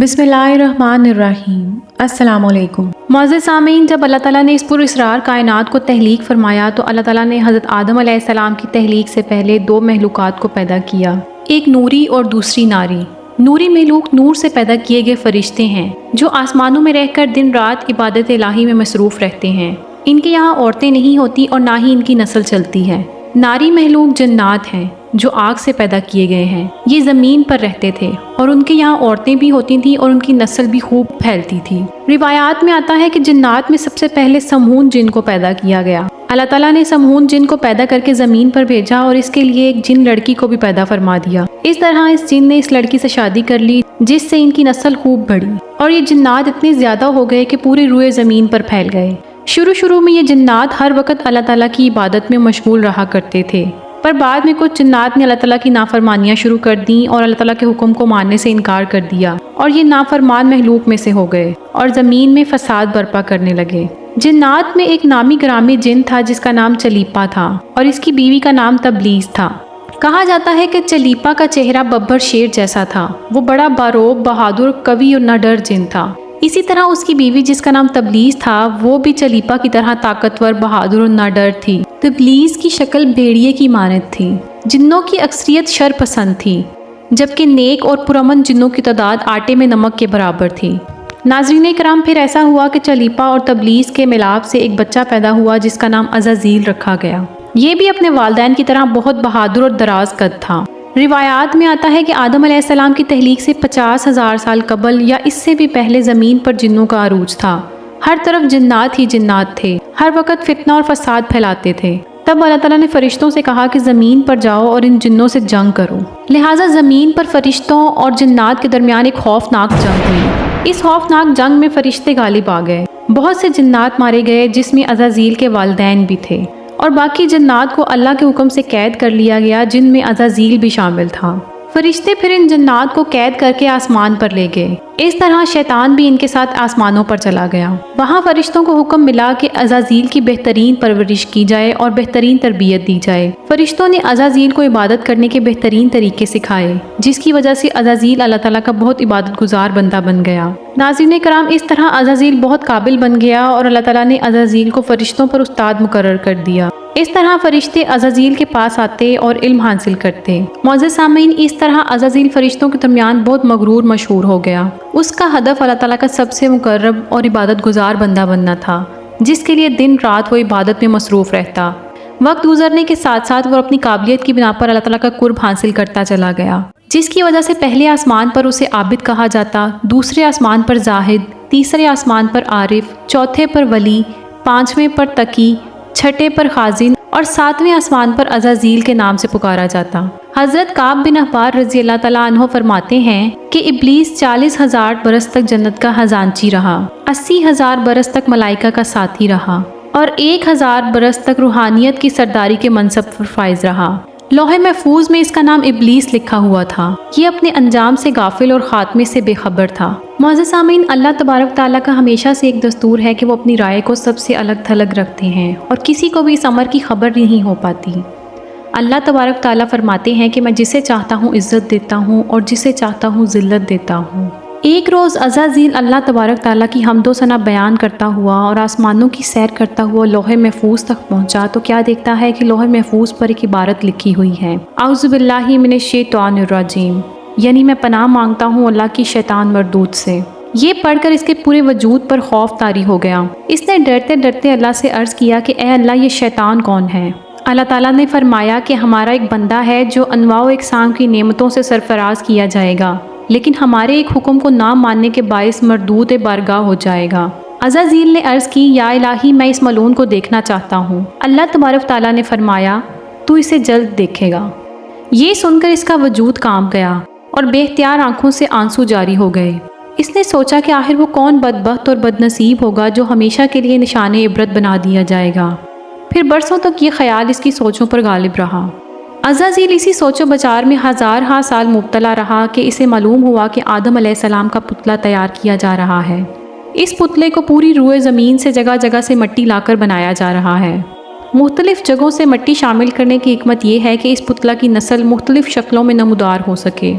बिस्मिल्लाहिर्रहमानिर्रहीम। अस्सलाम वालेकुम। मुअज़्ज़िज़ सामीन, जब अल्लाह ताला ने इस पुरअसरार कायनात को तहलीक फरमाया तो अल्लाह ताला ने हज़रत आदम अलैहिस्सलाम की तहलीक से पहले दो महलूकात को पैदा किया, एक नूरी और दूसरी नारी। नूरी महलूक नूर से पैदा किए गए फरिश्ते हैं जो आसमानों में रहकर दिन रात इबादत इलाही में मसरूफ़ रहते हैं। इनके यहाँ औरतें नहीं होती और ना ही इनकी नस्ल चलती है। नारी महलूक जन्नात हैं जो आग से पैदा किए गए हैं। ये ज़मीन पर रहते थे और उनके यहाँ औरतें भी होती थीं और उनकी नस्ल भी खूब फैलती थी। रिवायात में आता है कि जन्नात में सबसे पहले समून जिन को पैदा किया गया। अल्लाह ताला ने समून जिन को पैदा करके ज़मीन पर भेजा और इसके लिए एक जिन लड़की को भी पैदा फरमा दिया। इस तरह इस जिन ने इस लड़की से शादी कर ली जिससे इनकी नस्ल खूब बढ़ी और ये जन्नात इतने ज़्यादा हो गए कि पूरे रुए ज़मीन पर फैल गए। शुरू में ये जन्नात हर वक्त अल्लाह ताला की इबादत में मशगूल रहा करते थे, पर बाद में कुछ जन्नात ने अल्लाह ताला की नाफरमानियाँ शुरू कर दी और अल्लाह ताला के हुक्म को मानने से इनकार कर दिया और ये नाफरमान महलूक में से हो गए और ज़मीन में फसाद बर्पा करने लगे। जन्नात में एक नामी ग्रामी जिन था जिसका नाम चलीपा था और इसकी बीवी का नाम तबलीस था। कहा जाता है कि चलीपा का चेहरा बब्बर शेर जैसा था। वो बड़ा बारोब, बहादुर, कवि और निडर जिन था। इसी तरह उसकी बीवी जिसका नाम तबलीस था वो भी चलीपा की तरह ताकतवर, बहादुर और निडर थी। तबलीस की शक्ल भेड़िए की मानद थी। जिन्नों की अक्सरियत शर पसंद थी जबकि नेक और पुरअमन जिन्नों की तादाद आटे में नमक के बराबर थी। नाज़रीन इकराम, फिर ऐसा हुआ कि चलीपा और तबलीस के मिलाप से एक बच्चा पैदा हुआ जिसका नाम अज़ाज़ील रखा गया। ये भी अपने वालिदैन की तरह बहुत बहादुर और दराज कद था। रिवायात में आता है कि आदम अलैहिस्सलाम की तहलीक से 50,000 साल कबल या इससे भी पहले ज़मीन पर जिन्नों का अरूज था। हर तरफ जिन्नात ही जिन्नात थे, हर वक्त फितना और फसाद फैलाते थे। तब अल्लाह ताला ने फरिश्तों से कहा कि ज़मीन पर जाओ और इन जिन्नों से जंग करो। लिहाजा ज़मीन पर फरिश्तों और जिन्नात के दरमियान एक खौफनाक जंग हुई। इस खौफनाक जंग में फरिश्ते गालिब आ गए। बहुत से जिन्नात मारे गए जिसमें अज़ाज़ील के वालिदैन भी थे और बाकी जन्नात को अल्लाह के हुक्म से कैद कर लिया गया जिनमें अज़ाज़ील भी शामिल था। फरिश्ते फिर इन जन्नात को कैद करके आसमान पर ले गए। इस तरह शैतान भी इनके साथ आसमानों पर चला गया। वहाँ फरिश्तों को हुक्म मिला कि अज़ाज़ील की बेहतरीन परवरिश की जाए और बेहतरीन तरबियत दी जाए। फरिश्तों ने अज़ाज़ील को इबादत करने के बेहतरीन तरीके सिखाए जिसकी वजह से अज़ाज़ील अल्लाह ताला का बहुत इबादत गुजार बंदा बन गया। नाज़रीन कराम, इस तरह अज़ाज़ील बहुत काबिल बन गया और अल्लाह ताला ने अज़ाज़ील को फरिश्तों पर उस्ताद मुकर्रर कर दिया। इस तरह फरिश्ते अज़ाज़ील के पास आते और इल्म हासिल करते। मुअज़्ज़िज़ सामीन, इस तरह अज़ाज़ील फरिश्तों के दरमियान बहुत मगरूर मशहूर हो गया। उसका हदफ अल्लाह ताला का सबसे मुकर्रब और इबादत गुजार बंदा बनना था जिसके लिए दिन रात वो इबादत में मसरूफ़ रहता। वक्त गुजरने के साथ साथ वो अपनी काबिलियत की बिना पर अल्लाह ताला का कुर्ब हासिल करता चला गया जिसकी वजह से पहले आसमान पर उसे आबिद कहा जाता, दूसरे आसमान पर जाहिद, तीसरे आसमान पर आरिफ, चौथे पर वली, पाँचवें पर तकी, छठे पर खाजिन और सातवें आसमान पर अज़ाज़ील के नाम से पुकारा जाता। हज़रत काब बिन अहबार रज़ी अल्लाह तआला अन्हो फरमाते हैं कि इब्लीस 40,000 बरस तक जन्नत का खजांची रहा, 80,000 बरस तक मलाइका का साथी रहा और 1,000 बरस तक रूहानियत की सरदारी के मनसब पर फाइज रहा। लौहे महफूज में इसका नाम इब्लीस लिखा हुआ था। ये अपने अंजाम से गाफिल और खात्मे से बेखबर था। मुअज़्ज़िज़ सामीन, अल्लाह तबारक ताला का हमेशा से एक दस्तूर है कि वो अपनी राय को सबसे अलग थलग रखते हैं और किसी को भी इस अमर की खबर नहीं हो पाती। अल्लाह तबारक ताला फरमाते हैं कि मैं जिसे चाहता हूँ इज़्ज़त देता हूँ और जिसे चाहता हूँ ज़िल्लत देता हूँ। एक रोज़ अज़ाज़ील अल्लाह तबारक ताला की हम्दो सना बयान करता हुआ और आसमानों की सैर करता हुआ लोहे महफूज तक पहुँचा तो क्या देखता है कि लोहे महफूज पर एक इबारत लिखी हुई है, औज़ु बिल्लाहि मिनश शैतानिर रजीम, यानी मैं पनाह मांगता हूँ अल्लाह की शैतान मरदूद से। ये पढ़कर इसके पूरे वजूद पर खौफ तारी हो गया। इसने डरते डरते अल्लाह से अर्ज़ किया कि ए अल्लाह, ये शैतान कौन है? अल्लाह ताला ने फरमाया कि हमारा एक बंदा है जो अनवाओ इकसाम की नेमतों से सरफराज किया जाएगा लेकिन हमारे एक हुक्म को ना मानने के बाइस मरदूद बारगाह हो जाएगा। अज़ाज़ील ने अर्ज़ की, या इलाही, मैं इस मलून को देखना चाहता हूँ। अल्लाह तबारक ताला ने फरमाया, तू इसे जल्द देखेगा। ये सुनकर इसका वजूद कांप गया और बेख्तियार आंखों से आंसू जारी हो गए। इसने सोचा कि आखिर वो कौन बदबख्त और बदनसीब होगा जो हमेशा के लिए निशाने इबरत बना दिया जाएगा। फिर बरसों तक ये ख्याल इसकी सोचों पर गालिब रहा। अज़ाज़ील इसी सोचो बचार में हज़ार साल मुब्तला रहा कि इसे मालूम हुआ कि आदम अलैहिस्सलाम का पुतला तैयार किया जा रहा है। इस पुतले को पूरी रुए ज़मीन से जगह जगह से मिट्टी लाकर बनाया जा रहा है। मुख्तलिफ़ जगहों से मिट्टी शामिल करने की हिकमत यह है कि इस पुतला की नस्ल मुख्तलिफ़ शक्लों में नमूदार हो सके।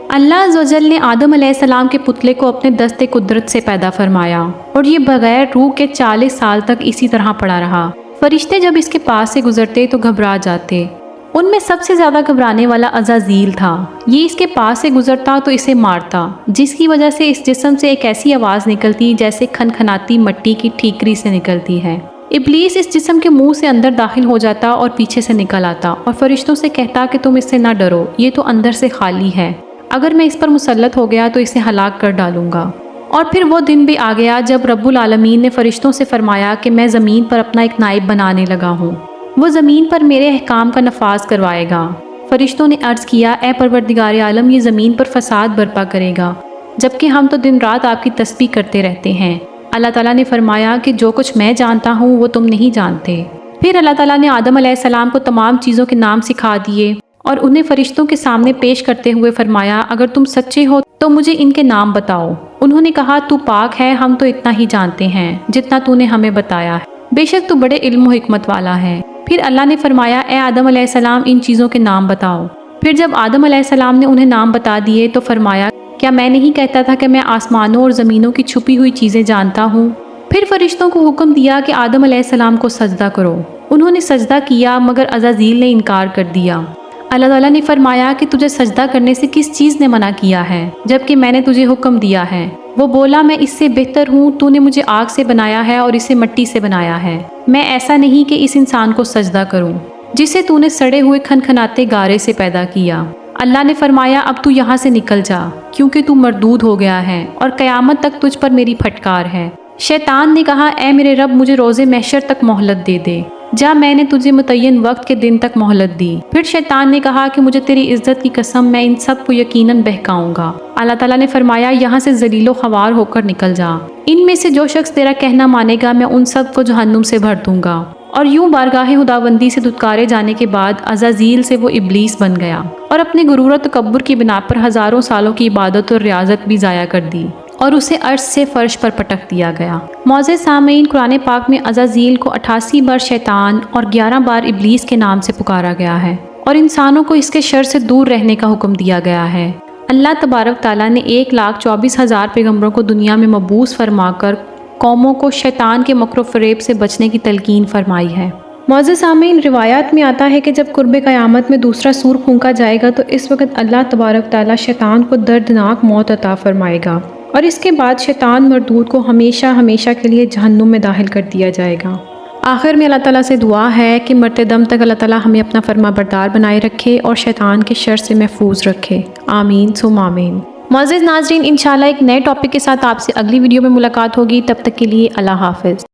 اللہ عز و جل نے آدم علیہ السلام کے پتلے کو اپنے دست قدرت سے پیدا فرمایا اور یہ بغیر روح کے 40 سال تک اسی طرح پڑا رہا۔ فرشتے جب اس کے پاس سے گزرتے تو گھبرا جاتے۔ ان میں سب سے زیادہ گھبرانے والا عزازیل تھا۔ یہ اس کے پاس سے گزرتا تو اسے مارتا، جس کی وجہ سے اس جسم سے ایک ایسی آواز نکلتی جیسے کھنکھناتی مٹی کی ٹھیکری سے نکلتی ہے۔ ابلیس اس جسم کے منہ سے اندر داخل ہو جاتا اور پیچھے سے نکل آتا اور فرشتوں سے کہتا کہ تم اس سے نہ ڈرو، یہ تو اندر سے خالی ہے، اگر میں اس پر مسلط ہو گیا تو اسے ہلاک کر ڈالوں گا۔ اور پھر وہ دن بھی آ گیا جب رب العالمین نے فرشتوں سے فرمایا کہ میں زمین پر اپنا ایک نائب بنانے لگا ہوں، وہ زمین پر میرے احکام کا نفاذ کروائے گا۔ فرشتوں نے عرض کیا، اے پروردگار عالم، یہ زمین پر فساد برپا کرے گا، جبکہ ہم تو دن رات آپ کی تسبیح کرتے رہتے ہیں۔ اللہ تعالیٰ نے فرمایا کہ جو کچھ میں جانتا ہوں وہ تم نہیں جانتے۔ پھر اللہ تعالیٰ نے آدم علیہ السلام کو تمام چیزوں کے نام سکھا دیے اور انہیں فرشتوں کے سامنے پیش کرتے ہوئے فرمایا، اگر تم سچے ہو تو مجھے ان کے نام بتاؤ۔ انہوں نے کہا، تو پاک ہے، ہم تو اتنا ہی جانتے ہیں جتنا تو نے ہمیں بتایا ہے، بے شک تو بڑے علم و حکمت والا ہے۔ پھر اللہ نے فرمایا، اے آدم علیہ السلام، ان چیزوں کے نام بتاؤ۔ پھر جب آدم علیہ السلام نے انہیں نام بتا دیے تو فرمایا، کیا میں نہیں کہتا تھا کہ میں آسمانوں اور زمینوں کی چھپی ہوئی چیزیں جانتا ہوں؟ پھر فرشتوں کو حکم دیا کہ آدم علیہ السلام کو سجدہ کرو۔ انہوں نے سجدہ کیا مگر عزازیل نے انکار کر دیا۔ اللہ تعالیٰ نے فرمایا کہ تجھے سجدہ کرنے سے کس چیز نے منع کیا ہے جبکہ میں نے تجھے حکم دیا ہے؟ وہ بولا، میں اس سے بہتر ہوں، تو نے مجھے آگ سے بنایا ہے اور اسے مٹی سے بنایا ہے، میں ایسا نہیں کہ اس انسان کو سجدہ کروں جسے تو نے سڑے ہوئے کھنکھناتے گارے سے پیدا کیا۔ اللہ نے فرمایا، اب تو یہاں سے نکل جا، کیونکہ تو مردود ہو گیا ہے اور قیامت تک تجھ پر میری پھٹکار ہے۔ شیطان نے کہا، اے میرے رب، مجھے روز محشر تک مہلت دے دے، جا، میں نے تجھے متعین وقت کے دن تک مہلت دی۔ پھر شیطان نے کہا کہ مجھے تیری عزت کی قسم، میں ان سب کو یقیناً بہکاؤں گا۔ اللہ تعالیٰ نے فرمایا، یہاں سے ذلیل و خوار ہو کر نکل جا، ان میں سے جو شخص تیرا کہنا مانے گا میں ان سب کو جہنم سے بھر دوں گا۔ اور یوں بارگاہ خداوندی سے دھتکارے جانے کے بعد عزازیل سے وہ ابلیس بن گیا اور اپنے غرور و تکبر کی بنا پر ہزاروں سالوں کی عبادت اور ریاضت بھی ضائع کر دی اور اسے عرش سے فرش پر پٹک دیا گیا۔ معزز سامعین، قرآن پاک میں عزازیل کو 88 بار شیطان اور 11 بار ابلیس کے نام سے پکارا گیا ہے اور انسانوں کو اس کے شر سے دور رہنے کا حکم دیا گیا ہے۔ اللہ تبارک تعالیٰ نے 1,24,000 پیغمبروں کو دنیا میں مبعوث فرما کر قوموں کو شیطان کے مکر و فریب سے بچنے کی تلقین فرمائی ہے۔ معزز سامعین، روایات میں آتا ہے کہ جب قرب قیامت میں دوسرا سور پھونکا جائے گا تو اس وقت اللہ تبارک تعالیٰ شیطان کو دردناک موت عطا فرمائے گا اور اس کے بعد شیطان مردود کو ہمیشہ ہمیشہ کے لیے جہنم میں داخل کر دیا جائے گا۔ آخر میں اللہ تعالیٰ سے دعا ہے کہ مرتے دم تک اللہ تعالیٰ ہمیں اپنا فرما بردار بنائے رکھے اور شیطان کے شر سے محفوظ رکھے، آمین ثم آمین۔ معزز ناظرین، انشاءاللہ ایک نئے ٹاپک کے ساتھ آپ سے اگلی ویڈیو میں ملاقات ہوگی، تب تک کے لیے اللہ حافظ۔